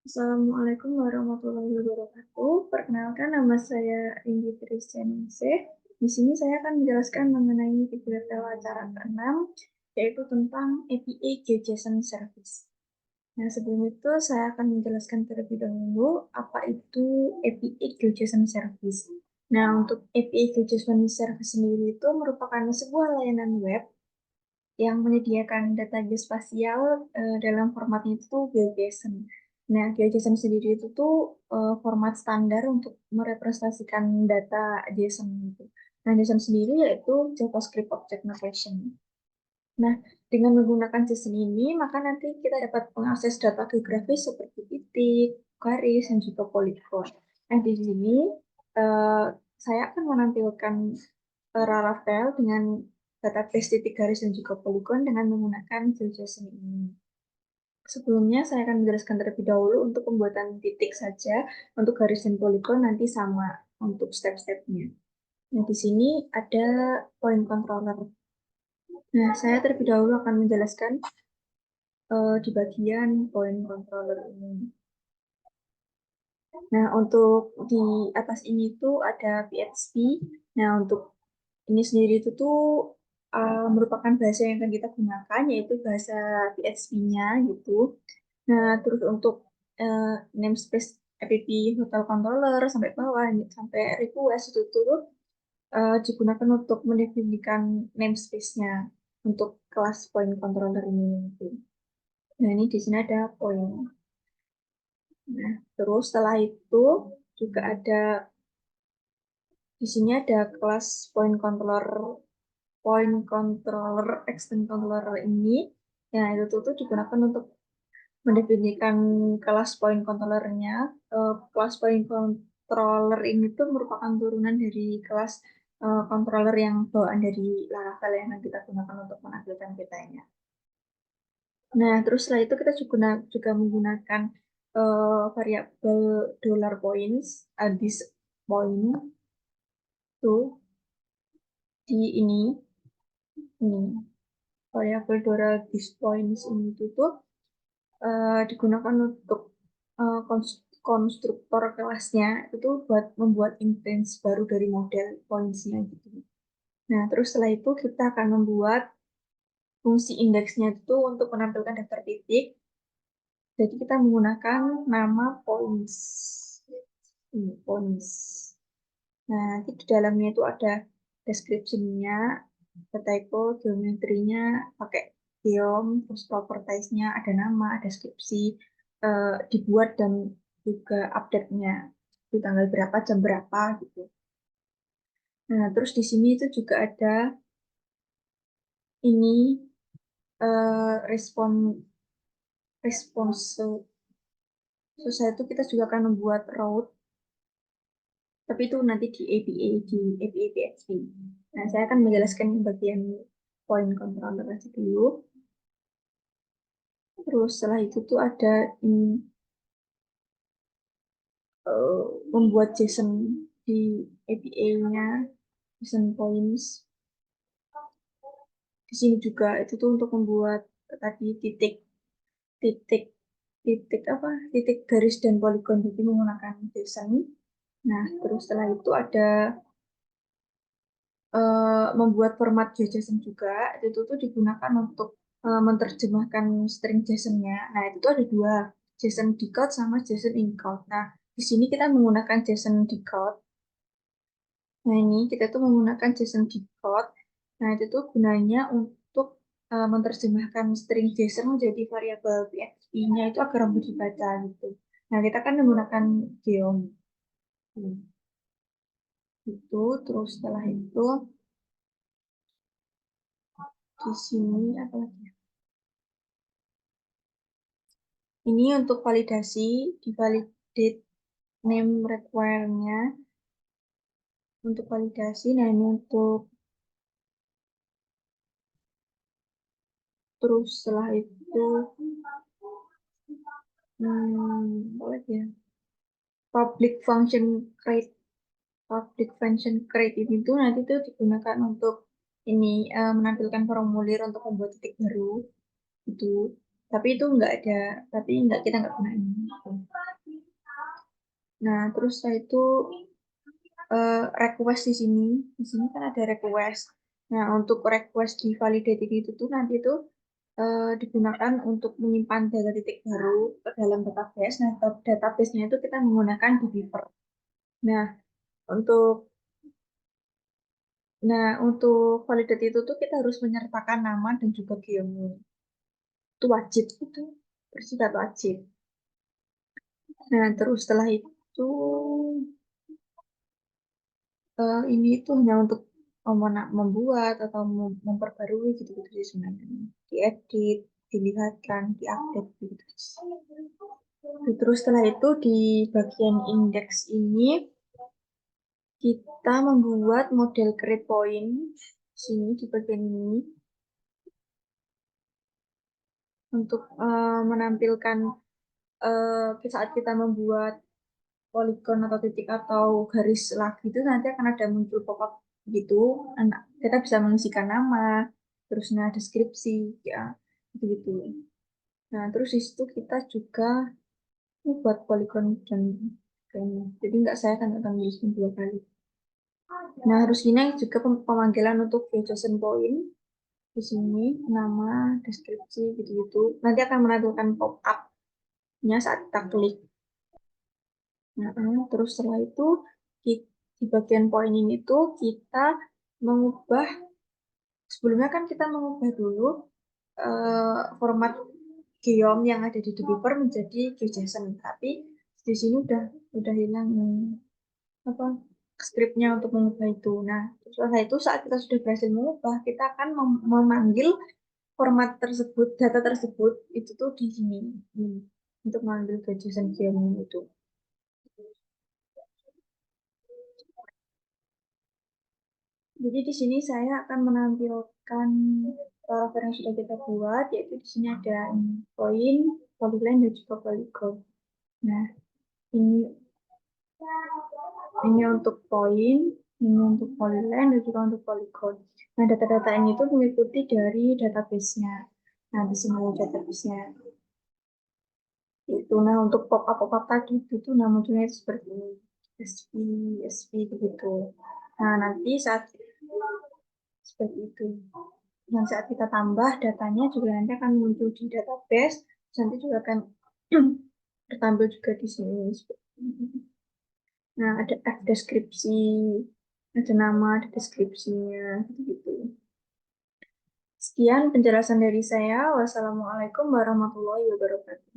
Assalamualaikum warahmatullahi wabarakatuh. Perkenalkan, nama saya Ringgi Tristianingsih. Di sini saya akan menjelaskan mengenai tutorial acara ke-6, yaitu tentang API GeoJSON Service. Nah, sebelum itu saya akan menjelaskan terlebih dahulu apa itu API GeoJSON Service. Nah, untuk API GeoJSON Service sendiri itu merupakan sebuah layanan web yang menyediakan data geospasial dalam formatnya itu GeoJSON. Nah, GeoJSON sendiri itu tuh format standar untuk merepresentasikan data JSON gitu. Nah, JSON sendiri yaitu JavaScript Object Notation. Nah, dengan menggunakan JSON ini, maka nanti kita dapat mengakses data geografis seperti titik, garis, dan juga poligon. Nah, di sini eh, saya akan menampilkan Laravel dengan database titik garis dan juga poligon dengan menggunakan GeoJSON ini. Sebelumnya saya akan menjelaskan terlebih dahulu untuk pembuatan titik saja, untuk garis dan poligon nanti sama untuk step-stepnya. Nah, di sini ada point controller. Nah, saya terlebih dahulu akan menjelaskan di bagian point controller ini. Nah, untuk di atas ini tuh ada PHP. Nah, untuk ini sendiri itu tuh merupakan bahasa yang akan kita gunakan, yaitu bahasa PHP-nya gitu. Nah, terus untuk namespace app hotel controller sampai bawah, sampai request itu tuh digunakan untuk mendefinisikan namespace-nya untuk kelas point controller ini. Gitu. Nah, ini di sini ada point. Nah, terus setelah itu juga ada di sini ada kelas point controller extend controller ini. Nah, itu tuh digunakan untuk mendefinisikan kelas point controllernya. Kelas point controller ini tuh merupakan turunan dari kelas controller yang bawaan dari Laravel yang kita gunakan untuk menampilkan petanya. Nah, terus setelah itu kita juga menggunakan variabel dollar points, this point tuh di ini variabel dollar this points ini tuh digunakan untuk konstruktor kelasnya itu buat membuat instance baru dari model points-nya gitu. Nah, terus setelah itu kita akan membuat fungsi indeksnya itu untuk menampilkan daftar titik. Jadi kita menggunakan nama points. Ini points. Nah, nanti di dalamnya itu ada description-nya, typo, geometrinya, pakai geom, terus properties-nya, ada nama, ada deskripsi, dibuat dan juga update-nya di tanggal berapa, jam berapa gitu. Nah, terus di sini itu juga ada ini respon response. Setelah itu kita juga akan membuat route, tapi itu nanti di API PHP. Nah, saya akan menjelaskan bagian point controller aja dulu. Terus setelah itu tuh ada membuat JSON di API-nya, JSON points. Di sini juga itu tuh untuk membuat tadi titik titik titik garis dan poligon jadi menggunakan JSON. Nah, terus setelah itu ada membuat format JSON juga. Itu tuh digunakan untuk menerjemahkan string JSON-nya. Nah, itu tuh ada dua, JSON decode sama JSON encode. Nah, di sini kita menggunakan JSON decode. Nah, ini kita tuh menggunakan JSON decode. Nah, itu tuh gunanya untuk menerjemahkan string JSON menjadi variabel PHP-nya itu agar mudah dibaca gitu. Nah, kita kan menggunakan geom. Itu, terus setelah itu di sini apa lagi? Ini untuk validasi, divalidate name require-nya untuk validasi. Nah, ini untuk terus setelah itu apa lagi ya? Public function create. Public function create ini tuh nanti tuh digunakan untuk ini menampilkan formulir untuk membuat titik baru itu. Tapi itu nggak ada, tapi nggak kita nggak gunain. Gitu. Nah, terus setelah itu request di sini. Di sini kan ada request. Nah, untuk request di validated itu tuh nanti itu digunakan untuk menyimpan data titik baru ke dalam database. Nah, database-nya itu kita menggunakan Beaver. Nah, untuk untuk validate itu tuh kita harus menyertakan nama dan juga geomu. Itu wajib itu bersifat wajib. Nah, terus setelah itu ini itu hanya untuk membuat atau memperbarui gitu-gitu sih sebenarnya. Diedit, dilihatkan, diupdate gitu. Terus setelah itu di bagian indeks ini kita membuat model create point sini di bagian ini untuk menampilkan saat kita membuat poligon atau titik atau garis lagi itu nanti akan ada muncul pop-up gitu. Kita bisa mengisikan nama, terusnya deskripsi, ya gitu-gitu. Nah, terus di situ kita juga buat poligon dan kayaknya. Jadi nggak saya akan tulisin 2 kali. Nah, harus ini juga pemanggilan untuk JSON point di sini, nama, deskripsi, gitu-gitu. Nanti akan menampilkan pop-up-nya saat kita klik. Nah, terus setelah itu di bagian poin ini tuh kita mengubah, sebelumnya kan kita mengubah dulu format geom yang ada di Developer menjadi GeoJSON, tapi di sini udah hilang apa skripnya untuk mengubah itu. Nah, setelah itu saat kita sudah berhasil mengubah, kita akan memanggil format tersebut, data tersebut itu tuh di sini untuk mengambil GeoJSON geom itu. Jadi di sini saya akan menampilkan parameter yang sudah kita buat, yaitu di sini ada poin, polyline, dan juga polygon. Nah, ini ini untuk poin, ini untuk polyline, dan juga untuk polygon. Nah, data-data ini itu mengikuti dari database-nya. Nah, di sini ada database-nya. Itu, nah untuk pop-up tadi itu nah munculnya seperti ini. SP, SP begitu. Nah, nanti saat seperti itu. Yang saat kita tambah datanya juga nanti akan muncul di database, nanti juga akan tertampil juga di sini. Nah, ada F deskripsi, ada nama, ada deskripsinya, gitu. Sekian penjelasan dari saya. Wassalamualaikum warahmatullahi wabarakatuh.